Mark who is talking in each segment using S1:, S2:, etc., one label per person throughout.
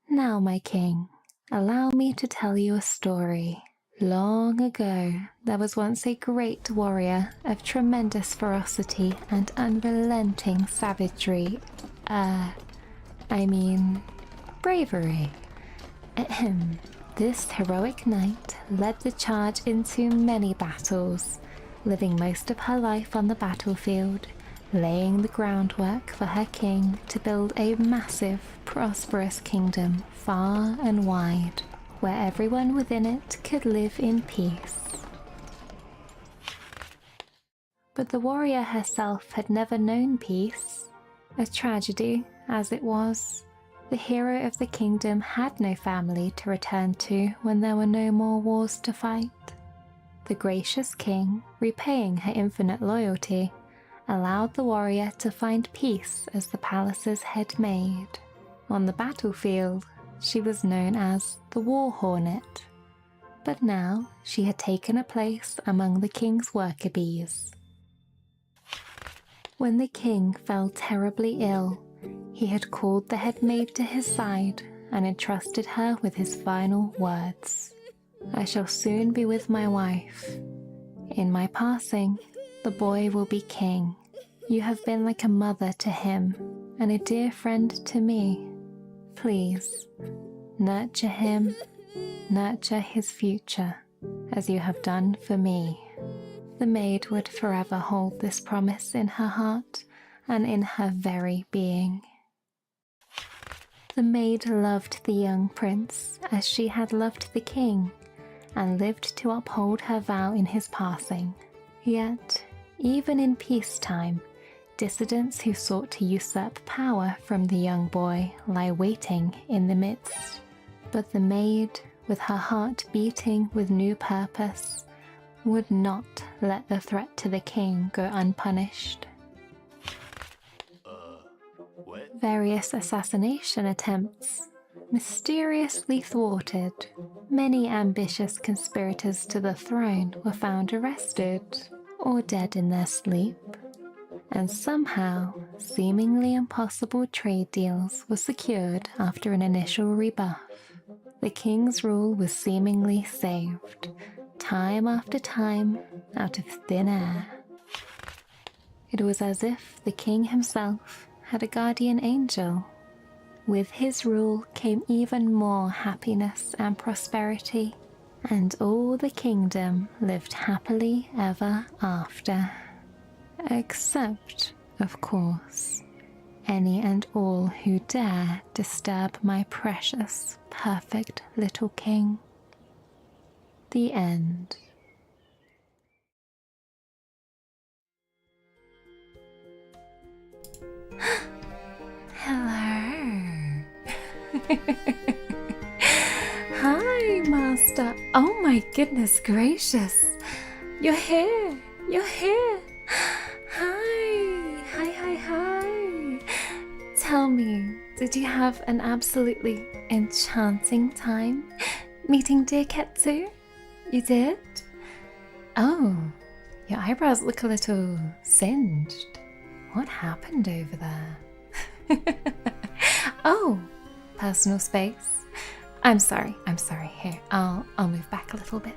S1: Now, my king, allow me to tell you a story. Long ago, there was once a great warrior of tremendous ferocity and unrelenting savagery. Bravery. Ahem. This heroic knight led the charge into many battles, living most of her life on the battlefield, laying the groundwork for her king to build a massive, prosperous kingdom far and wide, where everyone within it could live in peace. But the warrior herself had never known peace. A tragedy, as it was. The hero of the kingdom had no family to return to when there were no more wars to fight. The gracious king, repaying her infinite loyalty, allowed the warrior to find peace as the palace's head maid. On the battlefield, she was known as the War Hornet, but now she had taken a place among the king's worker bees. When the king fell terribly ill, he had called the head maid to his side and entrusted her with his final words. "I shall soon be with my wife. In my passing, the boy will be king. You have been like a mother to him and a dear friend to me. Please, nurture him, nurture his future, as you have done for me." The maid would forever hold this promise in her heart and in her very being. The maid loved the young prince as she had loved the king, and lived to uphold her vow in his passing. Yet, even in peacetime, dissidents who sought to usurp power from the young boy lie waiting in the midst. But the maid, with her heart beating with new purpose, would not let the threat to the king go unpunished. Various assassination attempts, mysteriously thwarted, many ambitious conspirators to the throne were found arrested or dead in their sleep, and somehow seemingly impossible trade deals were secured after an initial rebuff. The king's rule was seemingly saved, time after time, out of thin air. It was as if the king himself had a guardian angel. With his rule came even more happiness and prosperity, and all the kingdom lived happily ever after. Except, of course, any and all who dare disturb my precious, perfect little king. The end. Hello. Hi, Master. Oh my goodness gracious. You're here. You're here. Hi. Tell me, did you have an absolutely enchanting time meeting dear Quetzu? You did? Oh, your eyebrows look a little singed. What happened over there? Oh, personal space. I'm sorry. Here, I'll move back a little bit.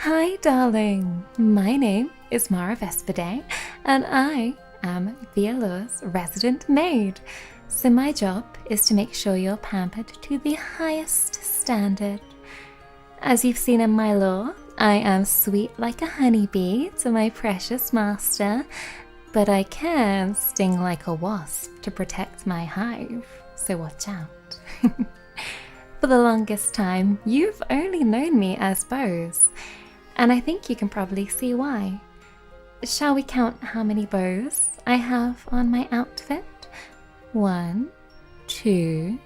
S1: Hi, darling. My name is Mara Vespidae, and I am VAllure's resident maid. So my job is to make sure you're pampered to the highest standard. As you've seen in my lore, I am sweet like a honeybee to my precious master, but I can sting like a wasp to protect my hive, so watch out. For the longest time, you've only known me as bows, and I think you can probably see why. Shall we count how many bows I have on my outfit? 1, 2,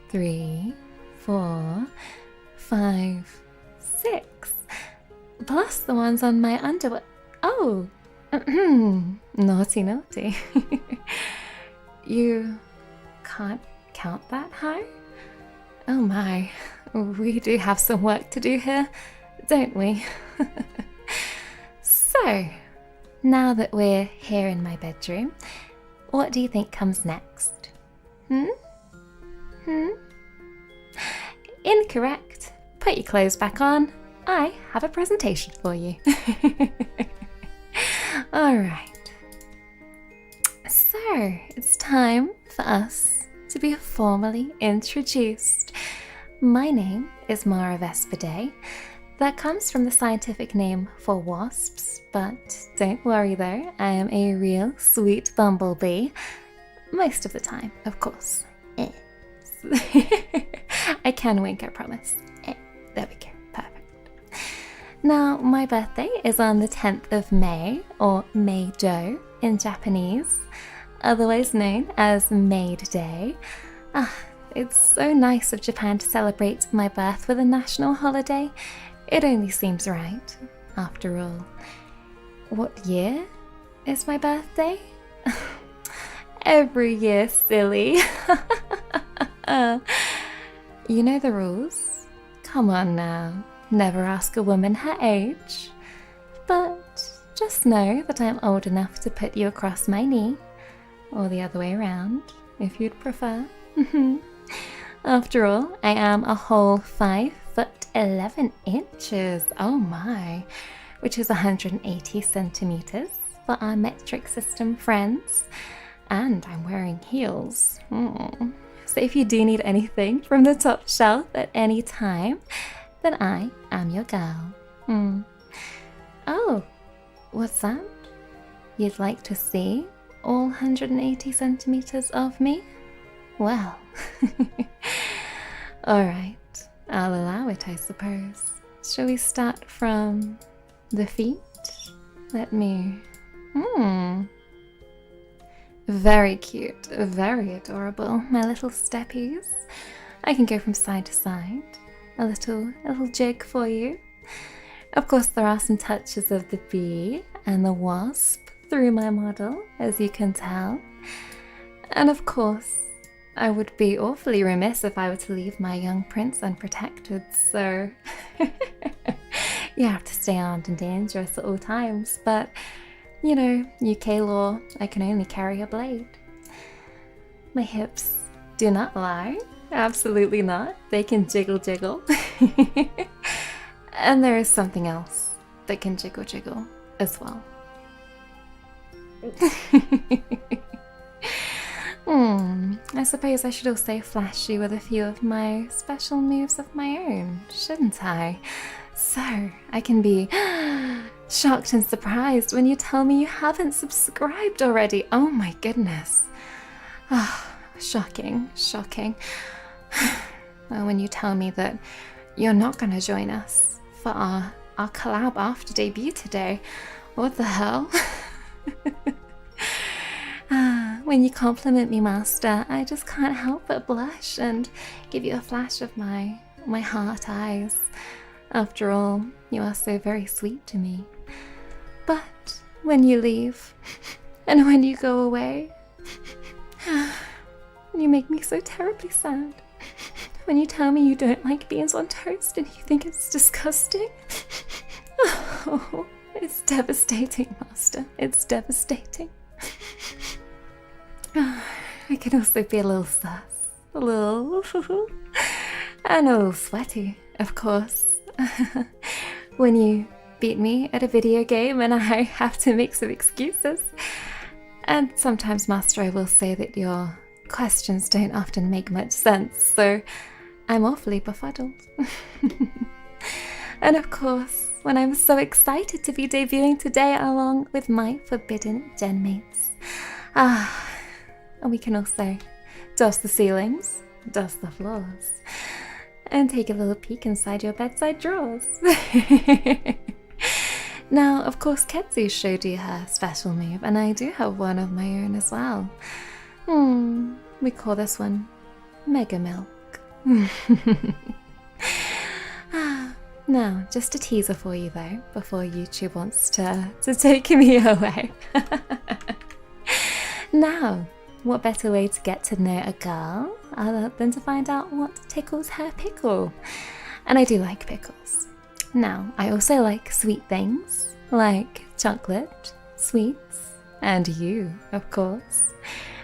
S1: 3, 4, 5, 6, plus the ones on my underwear. Oh, naughty. You can't count that high? Oh my, we do have some work to do here, don't we? So, now that we're here in my bedroom, what do you think comes next? Incorrect. Put your clothes back on. I have a presentation for you. Alright. So, it's time for us to be formally introduced. My name is Mara Vespidae. That comes from the scientific name for wasps, but don't worry though, I am a real sweet bumblebee. Most of the time, of course. I can wink, I promise. There we go, perfect. Now, my birthday is on the 10th of May, or Meido in Japanese, otherwise known as Maid Day. It's so nice of Japan to celebrate my birth with a national holiday. It only seems right, after all. What year is my birthday? Every year, silly. You know the rules. Come on now, never ask a woman her age. But just know that I'm old enough to put you across my knee, or the other way around, if you'd prefer. After all, I am a whole 5 foot 11 inches, oh my, which is 180 centimeters for our metric system friends. And I'm wearing heels. So if you do need anything from the top shelf at any time, then I am your girl. Oh, what's that? You'd like to see all 180 centimeters of me? Well, alright, I'll allow it, I suppose. Shall we start from the feet? Let me... Very cute, very adorable, my little steppies. I can go from side to side. A little jig for you. Of course, there are some touches of the bee and the wasp through my model, as you can tell. And of course, I would be awfully remiss if I were to leave my young prince unprotected, so you have to stay armed and dangerous at all times, but you know, UK law, I can only carry a blade. My hips do not lie, absolutely not. They can jiggle jiggle. And there is something else that can jiggle jiggle as well. I suppose I should also flash you with a few of my special moves of my own, shouldn't I? So I can be shocked and surprised when you tell me you haven't subscribed already. Oh my goodness. Shocking. When you tell me that you're not going to join us for our collab after debut today. What the hell? When you compliment me, Master, I just can't help but blush and give you a flash of my heart eyes. After all, you are so very sweet to me. But when you leave, and when you go away, you make me so terribly sad. When you tell me you don't like beans on toast and you think it's disgusting. Oh, it's devastating, Master. It's devastating. I can also be a little sus, and a little sweaty, of course. When you beat me at a video game and I have to make some excuses. And sometimes, Master, I will say that your questions don't often make much sense, so I'm awfully befuddled. And of course, when I'm so excited to be debuting today along with my forbidden genmates. And we can also dust the ceilings, dust the floors, and take a little peek inside your bedside drawers. Now, of course, Quetzu showed you her special move, and I do have one of my own as well. We call this one Mega Milk. Now, just a teaser for you though, before YouTube wants to take me away. Now, what better way to get to know a girl than to find out what tickles her pickle? And I do like pickles. Now, I also like sweet things, like chocolate, sweets, and you, of course.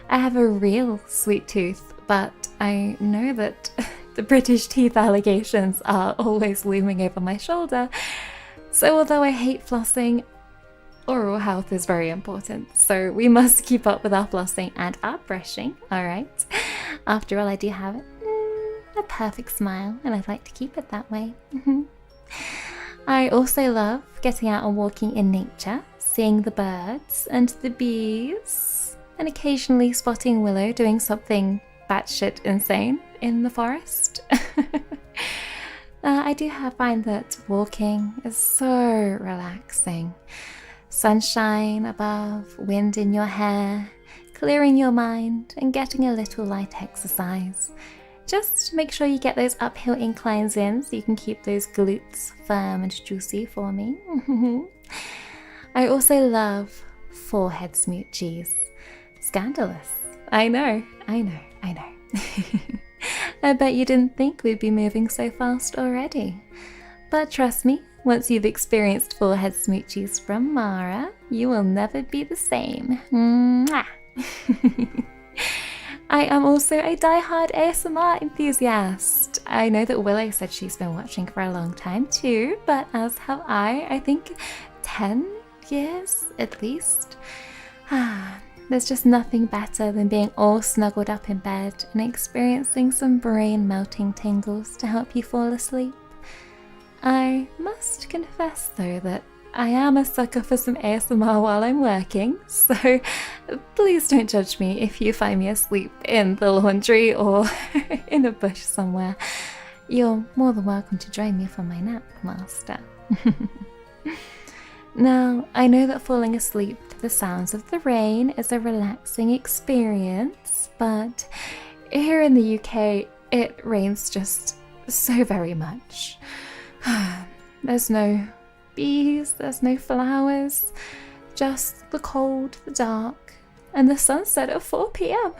S1: I have a real sweet tooth, but I know that the British teeth allegations are always looming over my shoulder, so although I hate flossing, oral health is very important, so we must keep up with our flossing and our brushing, alright? After all, I do have a perfect smile, and I'd like to keep it that way. I also love getting out and walking in nature, seeing the birds and the bees, and occasionally spotting Willow doing something batshit insane in the forest. I do find that walking is so relaxing. Sunshine above, wind in your hair, clearing your mind and getting a little light exercise. Just make sure you get those uphill inclines in so you can keep those glutes firm and juicy for me. I also love forehead smoochies. Scandalous. I know. I bet you didn't think we'd be moving so fast already. But trust me, once you've experienced forehead smoochies from Mara, you will never be the same. Mwah! I am also a die-hard ASMR enthusiast. I know that Willow said she's been watching for a long time too, but as have I think 10 years at least. There's just nothing better than being all snuggled up in bed and experiencing some brain-melting tingles to help you fall asleep. I must confess though that I am a sucker for some ASMR while I'm working, so please don't judge me if you find me asleep in the laundry or in a bush somewhere. You're more than welcome to join me for my nap, Master. Now, I know that falling asleep to the sounds of the rain is a relaxing experience, but here in the UK, it rains just so very much. There's no bees, there's no flowers, just the cold, the dark, and the sunset at 4 p.m.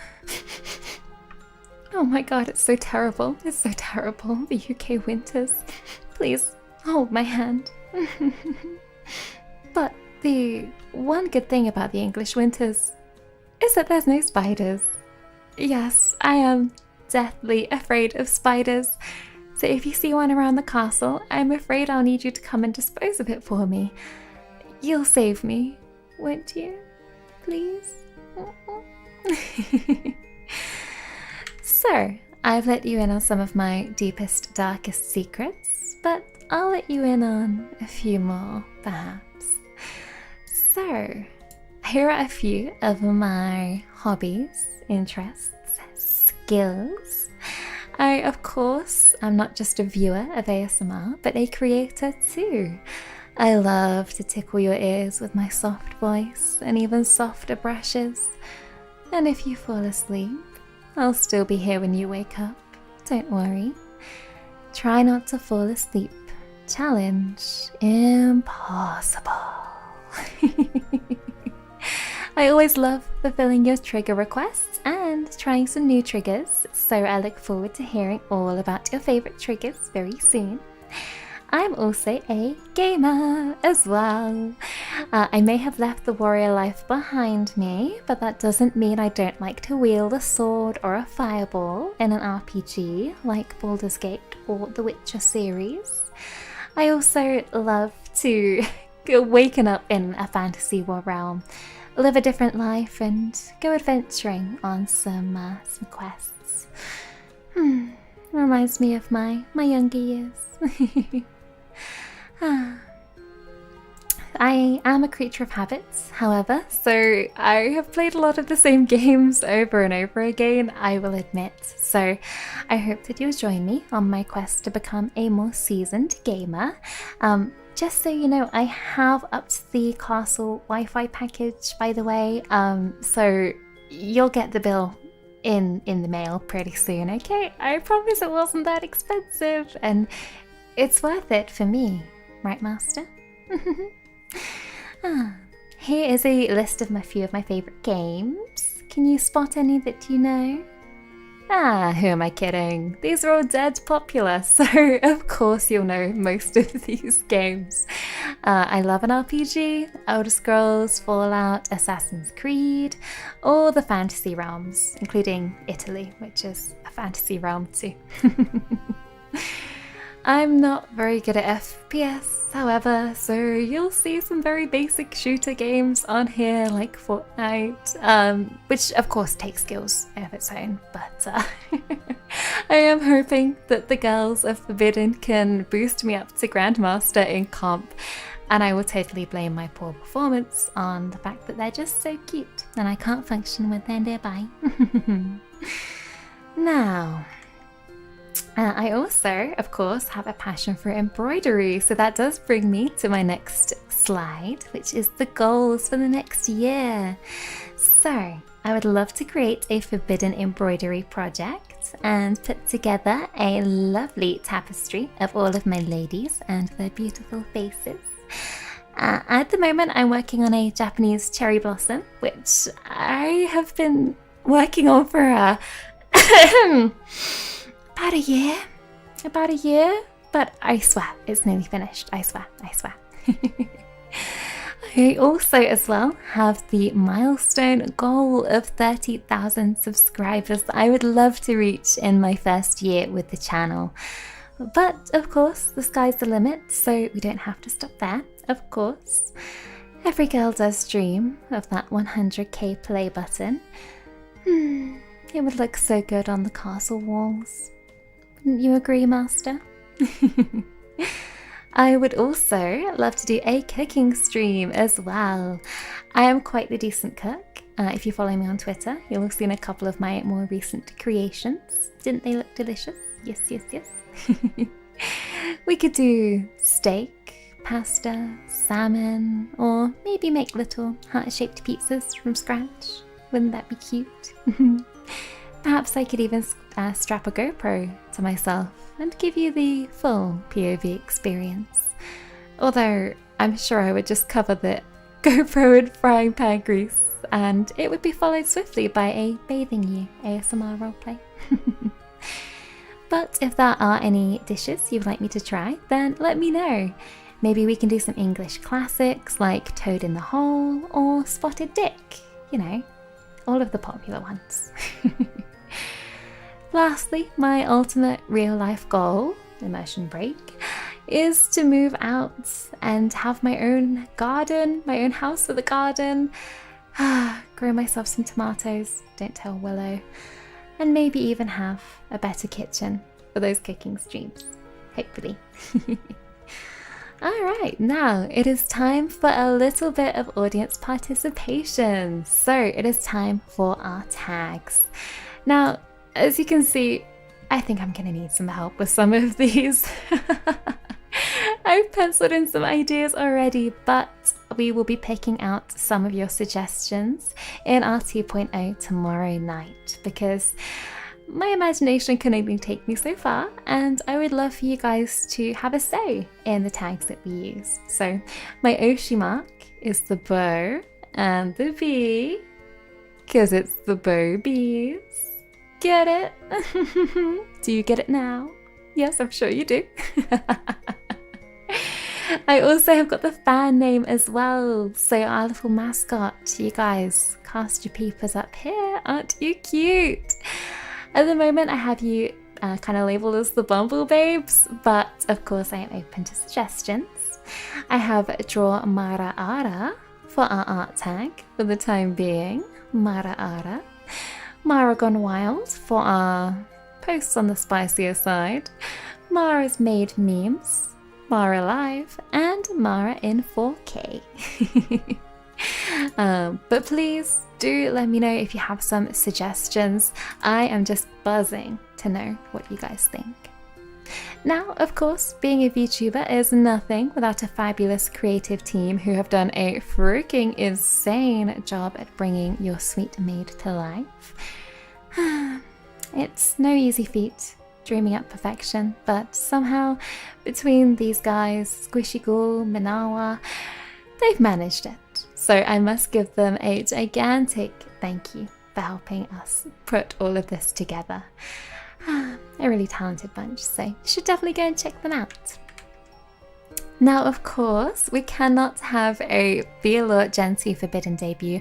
S1: Oh my god, it's so terrible. It's so terrible. The UK winters. Please, hold my hand. But the one good thing about the English winters is that there's no spiders. Yes, I am deathly afraid of spiders. So if you see one around the castle, I'm afraid I'll need you to come and dispose of it for me. You'll save me, won't you? Please? So, I've let you in on some of my deepest, darkest secrets, but I'll let you in on a few more, perhaps. So, here are a few of my hobbies, interests, skills. I, of course, am not just a viewer of ASMR, but a creator too. I love to tickle your ears with my soft voice and even softer brushes. And if you fall asleep, I'll still be here when you wake up. Don't worry. Try not to fall asleep. Challenge impossible. I always love fulfilling your trigger requests and trying some new triggers, so I look forward to hearing all about your favourite triggers very soon. I'm also a gamer as well. I may have left the warrior life behind me, but that doesn't mean I don't like to wield a sword or a fireball in an RPG like Baldur's Gate or the Witcher series. I also love to waken up in a fantasy war realm, live a different life, and go adventuring on some quests. Reminds me of my younger years. I am a creature of habits, however, so I have played a lot of the same games over and over again, I will admit. So I hope that you'll join me on my quest to become a more seasoned gamer. Just so you know, I have upped the castle Wi-Fi package, by the way, so you'll get the bill in the mail pretty soon, okay? I promise it wasn't that expensive, and it's worth it for me, right, Master? Here is a list of a few of my favourite games. Can you spot any that you know? Who am I kidding? These are all dead popular, so of course you'll know most of these games. I love an RPG, Elder Scrolls, Fallout, Assassin's Creed, all the fantasy realms, including Italy, which is a fantasy realm too. I'm not very good at FPS, however, so you'll see some very basic shooter games on here like Fortnite, which of course takes skills of its own, but I am hoping that the girls of Forbidden can boost me up to Grandmaster in comp, and I will totally blame my poor performance on the fact that they're just so cute and I can't function when they're nearby. Now, I also, of course, have a passion for embroidery, so that does bring me to my next slide, which is the goals for the next year. So, I would love to create a Forbidden embroidery project and put together a lovely tapestry of all of my ladies and their beautiful faces. At the moment, I'm working on a Japanese cherry blossom, which I have been working on for about a year, but I swear it's nearly finished. I swear. I also as well have the milestone goal of 30,000 subscribers that I would love to reach in my first year with the channel. But of course, the sky's the limit, so we don't have to stop there, of course. Every girl does dream of that 100k play button. It would look so good on the castle walls. Wouldn't you agree, Master? I would also love to do a cooking stream as well. I am quite the decent cook. If you follow me on Twitter, you'll have seen a couple of my more recent creations. Didn't they look delicious? Yes. We could do steak, pasta, salmon, or maybe make little heart-shaped pizzas from scratch. Wouldn't that be cute? Perhaps I could even strap a GoPro to myself and give you the full POV experience. Although I'm sure I would just cover the GoPro in frying pan grease and it would be followed swiftly by a bathing you ASMR roleplay. But if there are any dishes you'd like me to try, then let me know. Maybe we can do some English classics like Toad in the Hole or Spotted Dick, you know, all of the popular ones. Lastly, my ultimate real-life goal, immersion break, is to move out and have my own garden, my own house with a garden, grow myself some tomatoes, don't tell Willow, and maybe even have a better kitchen for those cooking streams, hopefully. Alright, now it is time for a little bit of audience participation. So it is time for our tags. Now, as you can see, I think I'm going to need some help with some of these. I've penciled in some ideas already, but we will be picking out some of your suggestions in our 2.0 tomorrow night because my imagination can only take me so far and I would love for you guys to have a say in the tags that we use. So my Oshi mark is the bow and the bee because it's the bow bees. Get it? Do you get it now? Yes, I'm sure you do. I also have got the fan name as well. So our little mascot, you guys, cast your peepers up here. Aren't you cute? At the moment, I have you kind of labeled as the Bumble Babes, but of course I am open to suggestions. I have Draw Mara Ara for our art tag for the time being. Mara Ara. Mara Gone Wild for our posts on the spicier side. Mara's Maid Memes. Mara Live, and Mara in 4K. But please do let me know if you have some suggestions. I am just buzzing to know what you guys think. Now, of course, being a VTuber is nothing without a fabulous creative team who have done a freaking insane job at bringing your sweet maid to life. It's no easy feat dreaming up perfection, but somehow between these guys, Squishy Ghoul, Minawa, they've managed it. So I must give them a gigantic thank you for helping us put all of this together. A really talented bunch, so you should definitely go and check them out. Now, of course, we cannot have a VAllure Gen 2 Forbidden debut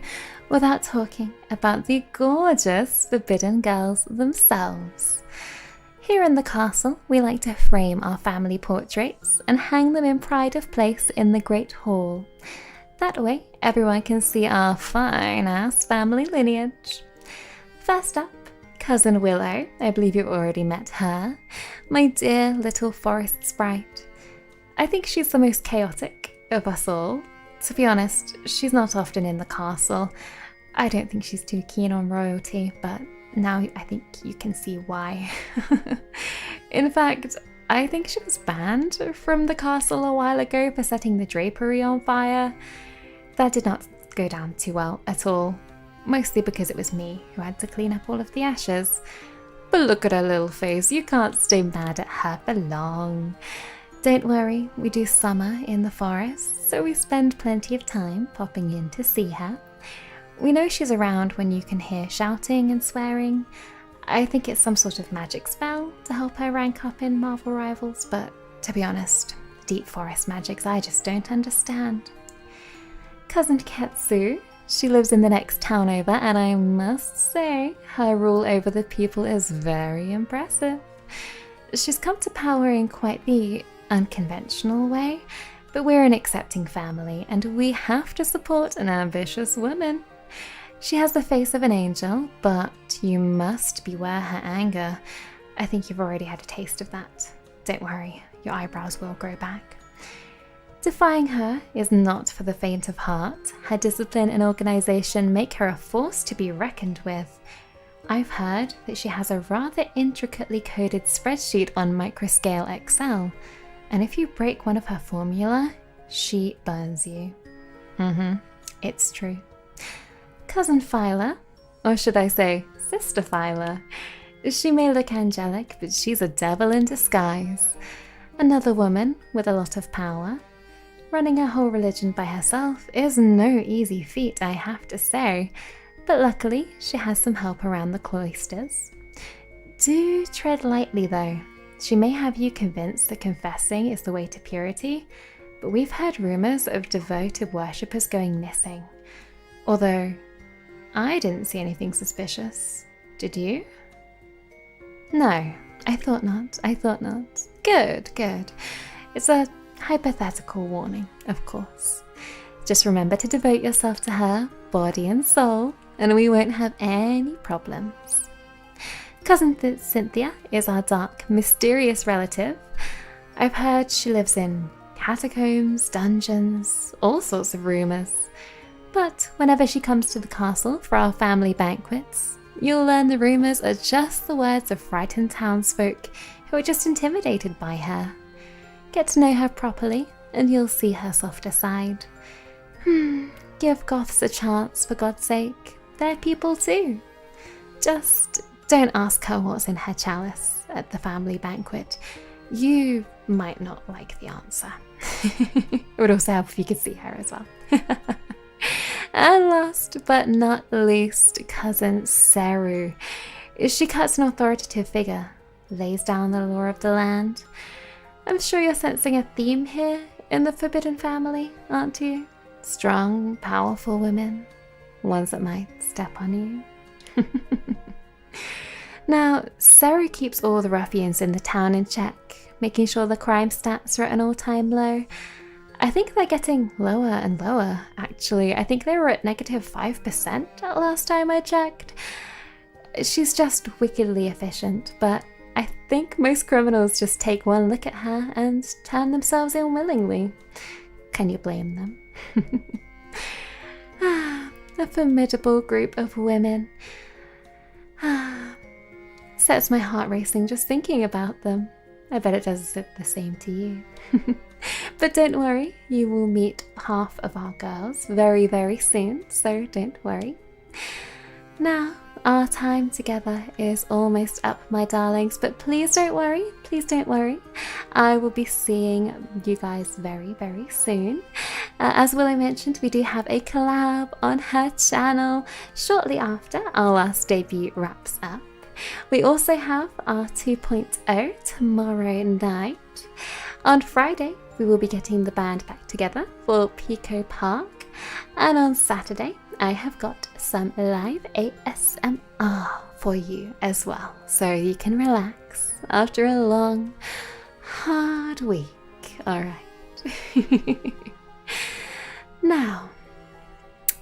S1: without talking about the gorgeous Forbidden girls themselves. Here in the castle, we like to frame our family portraits and hang them in pride of place in the Great Hall. That way, everyone can see our fine-ass family lineage. First up, Cousin Willow. I believe you've already met her. My dear little forest sprite. I think she's the most chaotic of us all. To be honest, she's not often in the castle. I don't think she's too keen on royalty, but now I think you can see why. In fact, I think she was banned from the castle a while ago for setting the drapery on fire. That did not go down too well at all, mostly because it was me who had to clean up all of the ashes. But look at her little face, you can't stay mad at her for long. Don't worry, we do summer in the forest, so we spend plenty of time popping in to see her. We know she's around when you can hear shouting and swearing. I think it's some sort of magic spell to help her rank up in Marvel Rivals, but to be honest, deep forest magics I just don't understand. Cousin Quetzu, she lives in the next town over, and I must say, her rule over the people is very impressive. She's come to power in quite the unconventional way, but we're an accepting family and we have to support an ambitious woman. She has the face of an angel, but you must beware her anger. I think you've already had a taste of that. Don't worry, your eyebrows will grow back. Defying her is not for the faint of heart. Her discipline and organization make her a force to be reckoned with. I've heard that she has a rather intricately coded spreadsheet on microscale Excel, and if you break one of her formula, she burns you. It's true. Cousin Phyla, or should I say Sister Phyla, she may look angelic, but she's a devil in disguise. Another woman with a lot of power. Running a whole religion by herself is no easy feat, I have to say, but luckily she has some help around the cloisters. Do tread lightly though. She may have you convinced that confessing is the way to purity, but we've heard rumours of devoted worshippers going missing. Although, I didn't see anything suspicious. Did you? No, I thought not. Good. It's a hypothetical warning, of course. Just remember to devote yourself to her, body and soul, and we won't have any problems. Cousin Sinthya is our dark, mysterious relative. I've heard she lives in catacombs, dungeons, all sorts of rumours. But whenever she comes to the castle for our family banquets, you'll learn the rumours are just the words of frightened townsfolk who are just intimidated by her. Get to know her properly, and you'll see her softer side. Give goths a chance, for God's sake. They're people too. Just don't ask her what's in her chalice at the family banquet. You might not like the answer. It would also help if you could see her as well. And last but not least, Cousin Ceru. She cuts an authoritative figure, lays down the law of the land. I'm sure you're sensing a theme here in the Forbidden family, aren't you? Strong, powerful women, ones that might step on you. Now, Ceru keeps all the ruffians in the town in check, making sure the crime stats are at an all-time low. I think they're getting lower and lower, actually. I think they were at -5% at last time I checked. She's just wickedly efficient, but I think most criminals just take one look at her and turn themselves in willingly. Can you blame them? A formidable group of women. Sets my heart racing just thinking about them. I bet it does the same to you. But don't worry, you will meet half of our girls very, very soon, so don't worry. Now, our time together is almost up, my darlings, but please don't worry. I will be seeing you guys very, very soon. As Willow mentioned, we do have a collab on her channel shortly after our last debut wraps up. We also have our 2.0 tomorrow night. On Friday, we will be getting the band back together for Pico Park. And on Saturday, I have got some live ASMR for you as well, so you can relax after a long, hard week. Alright. Now,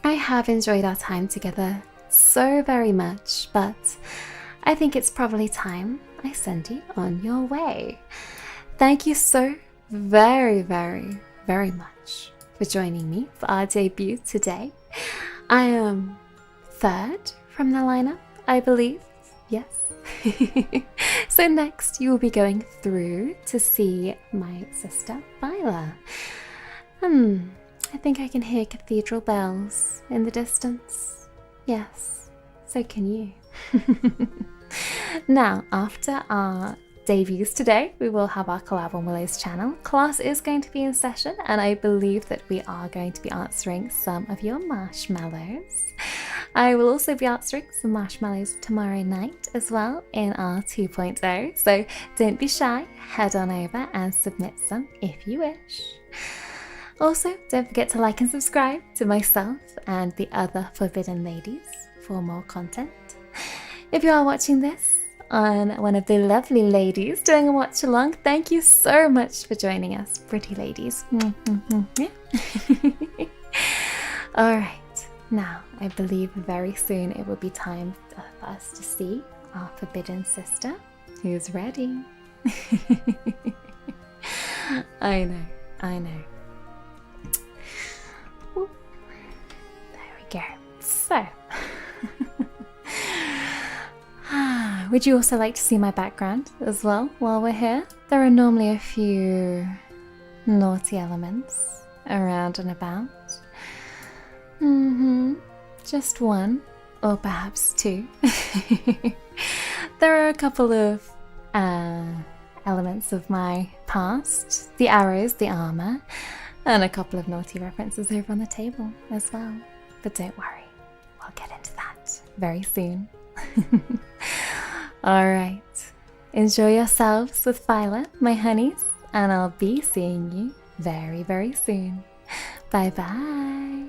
S1: I have enjoyed our time together so very much, but I think it's probably time I send you on your way. Thank you so very, very, very much for joining me for our debut today. I am third from the lineup, I believe. Yes. So next you will be going through to see my sister Phyla. I think I can hear cathedral bells in the distance. Yes, so can you. Now, after our debuts today, we will have our collab on Willow's channel. Class is going to be in session, and I believe that we are going to be answering some of your marshmallows. I will also be answering some marshmallows tomorrow night as well in our 2.0, so don't be shy, head on over and submit some if you wish. Also, don't forget to like and subscribe to myself and the other Forbidden Ladies for more content. If you are watching this on one of the lovely ladies doing a watch along, thank you so much for joining us, pretty ladies. Alright, now I believe very soon it will be time for us to see our forbidden sister who's ready. I know. Ooh, there we go. So, would you also like to see my background as well while we're here? There are normally a few naughty elements around and about. Just one, or perhaps two. There are a couple of elements of my past, the arrows, the armor, and a couple of naughty references over on the table as well. But don't worry, we'll get into that very soon. Alright, enjoy yourselves with Phyla, my honeys, and I'll be seeing you very, very soon. Bye bye.